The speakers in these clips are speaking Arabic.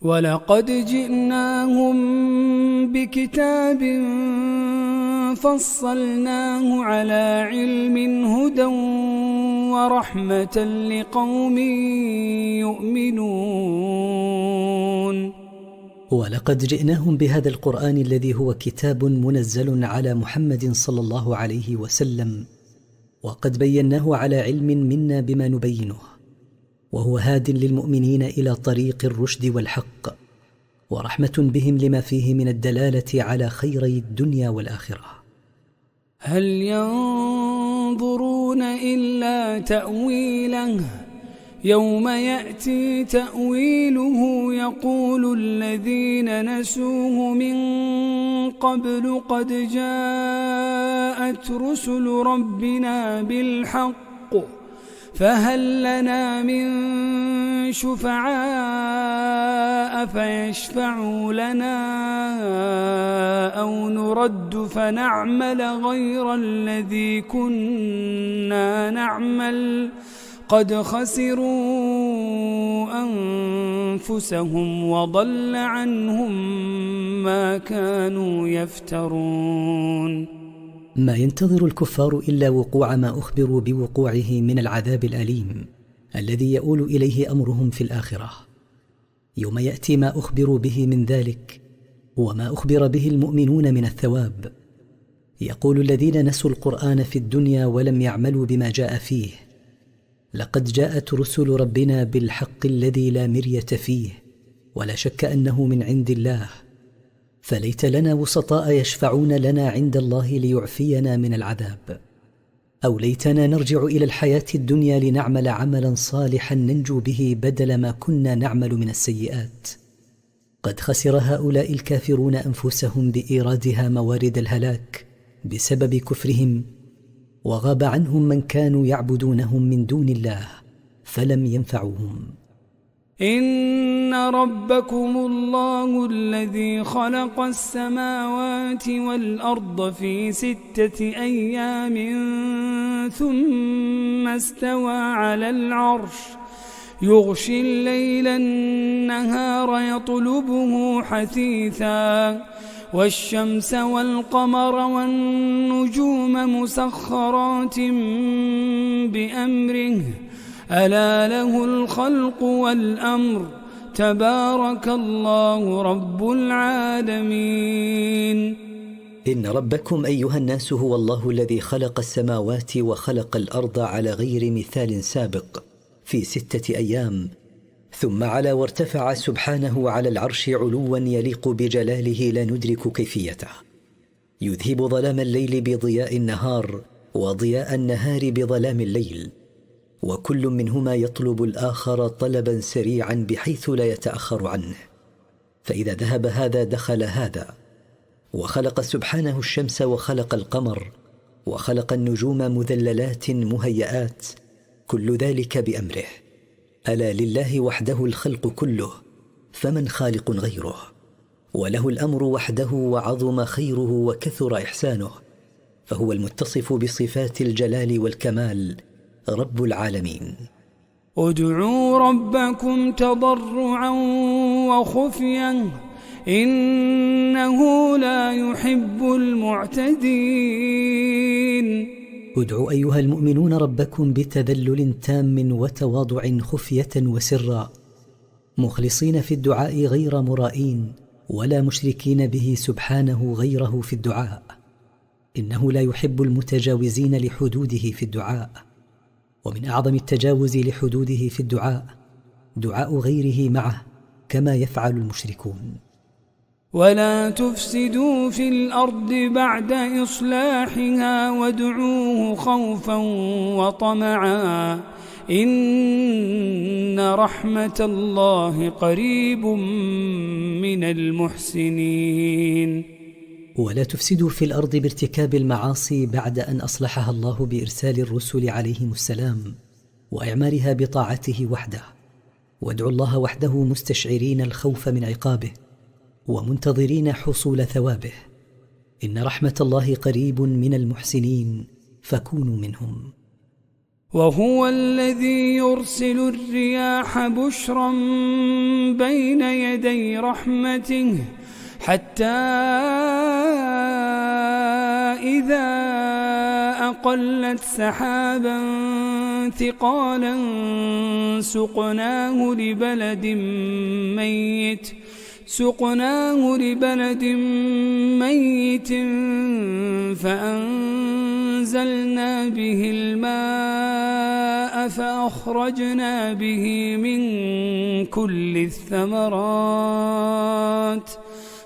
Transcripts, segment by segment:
ولقد جئناهم بكتاب فصلناه على علم هدى ورحمة لقوم يؤمنون. ولقد جئناهم بهذا القرآن الذي هو كتاب منزل على محمد صلى الله عليه وسلم، وقد بيناه على علم منا بما نبينه، وهو هاد للمؤمنين إلى طريق الرشد والحق، ورحمة بهم لما فيه من الدلالة على خيري الدنيا والآخرة. هل ينظرون إلا تأويله، يوم يأتي تأويله يقول الذين نسوه من قبل قد جاءت رسل ربنا بالحق فهل لنا من شفعاء فيشفعوا لنا أو نرد فنعمل غير الذي كنا نعمل قد خسروا أنفسهم وضل عنهم ما كانوا يفترون. ما ينتظر الكفار إلا وقوع ما أخبروا بوقوعه من العذاب الأليم الذي يؤول إليه أمرهم في الآخرة. يوم يأتي ما أخبروا به من ذلك وما أخبر به المؤمنون من الثواب، يقول الذين نسوا القرآن في الدنيا ولم يعملوا بما جاء فيه: لقد جاءت رسل ربنا بالحق الذي لا مرية فيه ولا شك أنه من عند الله، فليت لنا وسطاء يشفعون لنا عند الله ليعفينا من العذاب، أو ليتنا نرجع إلى الحياة الدنيا لنعمل عملا صالحا ننجو به بدل ما كنا نعمل من السيئات. قد خسر هؤلاء الكافرون أنفسهم بإيرادها موارد الهلاك بسبب كفرهم، وغاب عنهم من كانوا يعبدونهم من دون الله فلم ينفعوهم. إن ربكم الله الذي خلق السماوات والأرض في 6 أيام ثم استوى على العرش يغشي الليل النهار يطلبه حثيثا والشمس والقمر والنجوم مسخرات بأمره ألا له الخلق والأمر تبارك الله رب العالمين. إن ربكم أيها الناس هو الله الذي خلق السماوات وخلق الأرض على غير مثال سابق في 6 أيام، ثم علا وارتفع سبحانه على العرش علوا يليق بجلاله لا ندرك كيفيته، يذهب ظلام الليل بضياء النهار وضياء النهار بظلام الليل، وكل منهما يطلب الآخر طلبا سريعا بحيث لا يتأخر عنه، فإذا ذهب هذا دخل هذا. وخلق سبحانه الشمس وخلق القمر وخلق النجوم مذللات مهيئات، كل ذلك بأمره. ألا لله وحده الخلق كله، فمن خالق غيره؟ وله الأمر وحده وعظم خيره وكثر إحسانه، فهو المتصف بصفات الجلال والكمال رب العالمين. ادعوا ربكم تضرعا وخفيا إنه لا يحب المعتدين. ادعوا أيها المؤمنون ربكم بتذلل تام وتواضع خفية وسرا، مخلصين في الدعاء غير مرائين ولا مشركين به سبحانه غيره في الدعاء، إنه لا يحب المتجاوزين لحدوده في الدعاء. ومن أعظم التجاوز لحدوده في الدعاء دعاء غيره معه كما يفعل المشركون. ولا تفسدوا في الأرض بعد إصلاحها وادعوه خوفا وطمعا إن رحمة الله قريب من المحسنين. ولا تفسدوا في الأرض بارتكاب المعاصي بعد أن أصلحها الله بإرسال الرسل عليهم السلام وإعمارها بطاعته وحده، وادعوا الله وحده مستشعرين الخوف من عقابه ومنتظرين حصول ثوابه. إن رحمة الله قريب من المحسنين فكونوا منهم. وهو الذي يرسل الرياح بشرا بين يدي رحمته حتى إذا أقلت سحابا ثقالا سقناه لبلد ميت فأنزلنا به الماء فأخرجنا به من كل الثمرات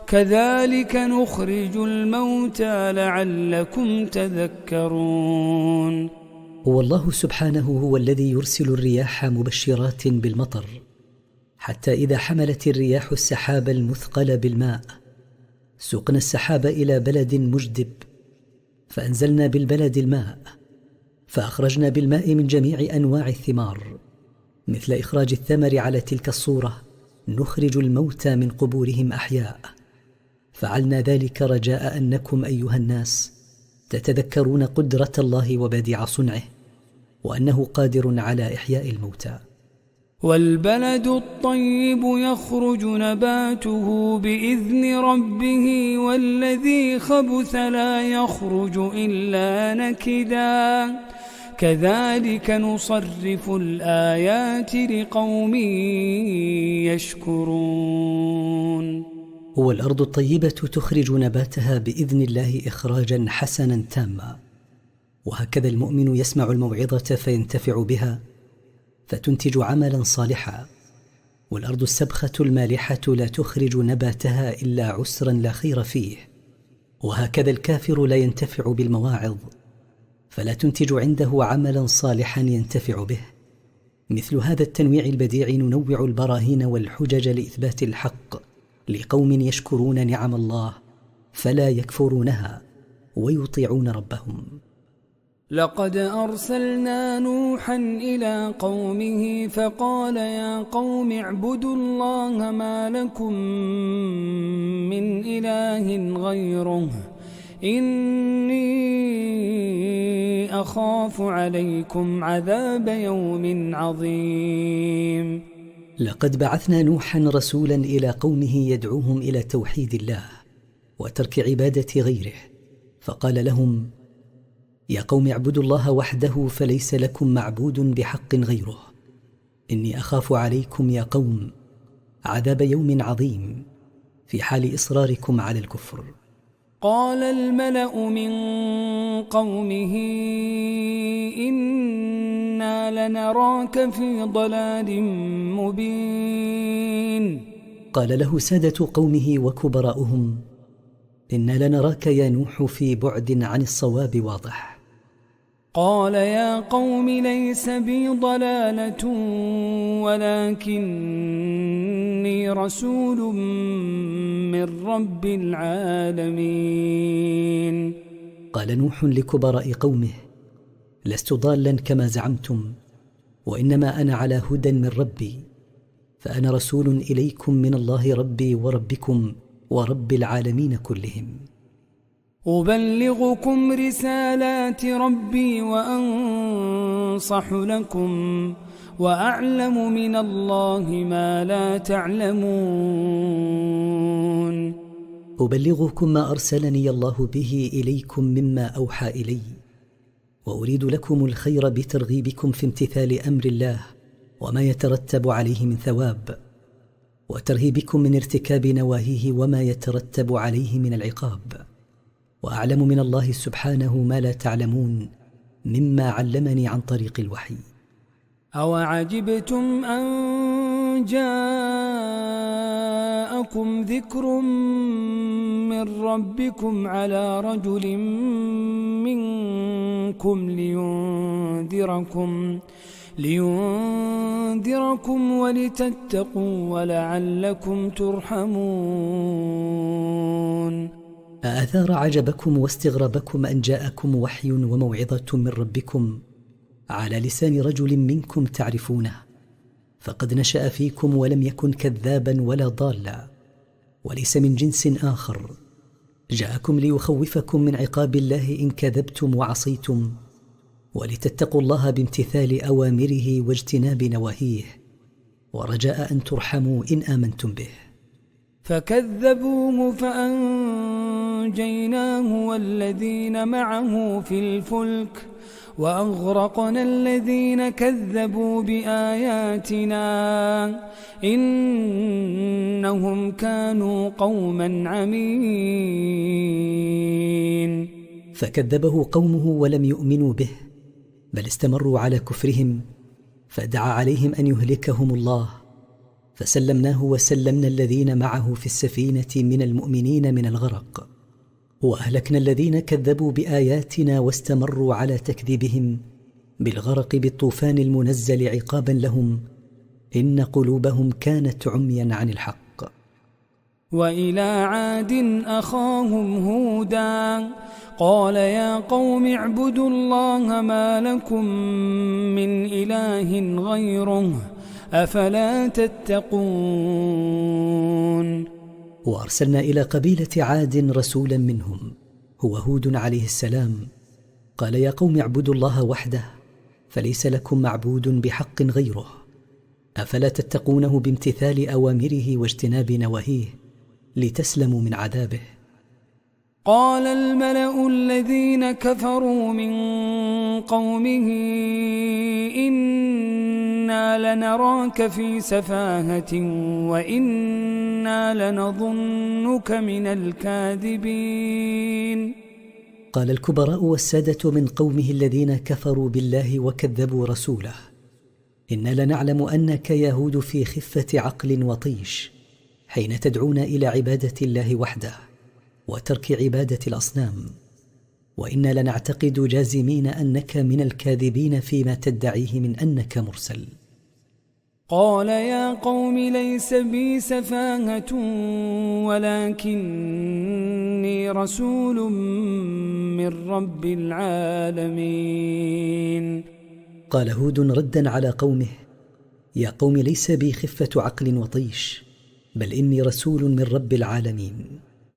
كذلك نخرج الموتى لعلكم تذكرون. والله سبحانه هو الذي يرسل الرياح مبشرات بالمطر، حتى إذا حملت الرياح السحاب المثقل بالماء سقنا السحاب إلى بلد مجدب، فأنزلنا بالبلد الماء، فأخرجنا بالماء من جميع أنواع الثمار، مثل إخراج الثمر على تلك الصورة نخرج الموتى من قبورهم أحياء. فعلنا ذلك رجاء أنكم أيها الناس تتذكرون قدرة الله وبديع صنعه، وأنه قادر على إحياء الموتى. والبلد الطيب يخرج نباته بإذن ربه والذي خبث لا يخرج إلا نكدا كذلك نصرف الآيات لقوم يشكرون. والأرض الطيبة تخرج نباتها بإذن الله إخراجا حسنا تاما، وهكذا المؤمن يسمع الموعظة فينتفع بها فتنتج عملا صالحا. والأرض السبخة المالحة لا تخرج نباتها إلا عسرا لا خير فيه، وهكذا الكافر لا ينتفع بالمواعظ فلا تنتج عنده عملا صالحا ينتفع به. مثل هذا التنويع البديع ننوع البراهين والحجج لإثبات الحق لقوم يشكرون نعم الله فلا يكفرونها ويطيعون ربهم. لقد أرسلنا نوحا إلى قومه فقال يا قوم اعبدوا الله ما لكم من إله غيره إني أخاف عليكم عذاب يوم عظيم. لقد بعثنا نوحا رسولا إلى قومه يدعوهم إلى توحيد الله وترك عبادة غيره، فقال لهم يا قوم اعبدوا الله وحده فليس لكم معبود بحق غيره، إني أخاف عليكم يا قوم عذاب يوم عظيم في حال إصراركم على الكفر. قال الملأ من قومه إنا لنراك في ضلال مبين. قال له سادة قومه وكبراؤهم إنا لنراك يا نوح في بعد عن الصواب واضح. قال يا قوم ليس بي ضلالة ولكني رسول من رب العالمين. قال نوح لكبراء قومه لست ضالا كما زعمتم، وإنما أنا على هدى من ربي، فأنا رسول إليكم من الله ربي وربكم ورب العالمين كلهم. أبلغكم رسالات ربي وأنصح لكم وأعلم من الله ما لا تعلمون. أبلغكم ما أرسلني الله به إليكم مما أوحى إلي، وأريد لكم الخير بترغيبكم في امتثال أمر الله وما يترتب عليه من ثواب، وترهيبكم من ارتكاب نواهيه وما يترتب عليه من العقاب، وأعلم من الله سبحانه ما لا تعلمون مما علمني عن طريق الوحي. أوعجبتم أن جاءكم ذكر من ربكم على رجل منكم لينذركم ولتتقوا ولعلكم ترحمون. أأثار عجبكم واستغربكم أن جاءكم وحي وموعظة من ربكم على لسان رجل منكم تعرفونه، فقد نشأ فيكم ولم يكن كذابا ولا ضالا وليس من جنس آخر، جاءكم ليخوفكم من عقاب الله إن كذبتم وعصيتم، ولتتقوا الله بامتثال أوامره واجتناب نواهيه، ورجاء أن ترحموا إن آمنتم به. فكذبوه فأنجيناه والذين معه في الفلك وأغرقنا الذين كذبوا بآياتنا إنهم كانوا قوما عمين. فكذبه قومه ولم يؤمنوا به، بل استمروا على كفرهم، فدعا عليهم أن يهلكهم الله، فسلمناه وسلمنا الذين معه في السفينة من المؤمنين من الغرق، وأهلكنا الذين كذبوا بآياتنا واستمروا على تكذيبهم بالغرق بالطوفان المنزل عقابا لهم، إن قلوبهم كانت عميا عن الحق. وإلى عاد أخاهم هودا قال يا قوم اعبدوا الله ما لكم من إله غيره أفلا تتقون. وأرسلنا إلى قبيلة عاد رسولا منهم هو هود عليه السلام، قال يا قوم اعبدوا الله وحده فليس لكم معبود بحق غيره أفلا تتقونه بامتثال أوامره واجتناب نواهيه لتسلموا من عذابه. قال الملأ الذين كفروا من قومه إنا لنراك في سفاهة وإنا لنظنك من الكاذبين. قال الكبراء والسادة من قومه الذين كفروا بالله وكذبوا رسوله إنا لنعلم أنك يا هود في خفة عقل وطيش حين تدعون إلى عبادة الله وحده وترك عبادة الأصنام، وإنا لنعتقد جازمين أنك من الكاذبين فيما تدعيه من أنك مرسل. قال يا قوم ليس بي سفاهة ولكني رسول من رب العالمين. قال هود ردا على قومه يا قوم ليس بي خفة عقل وطيش بل إني رسول من رب العالمين.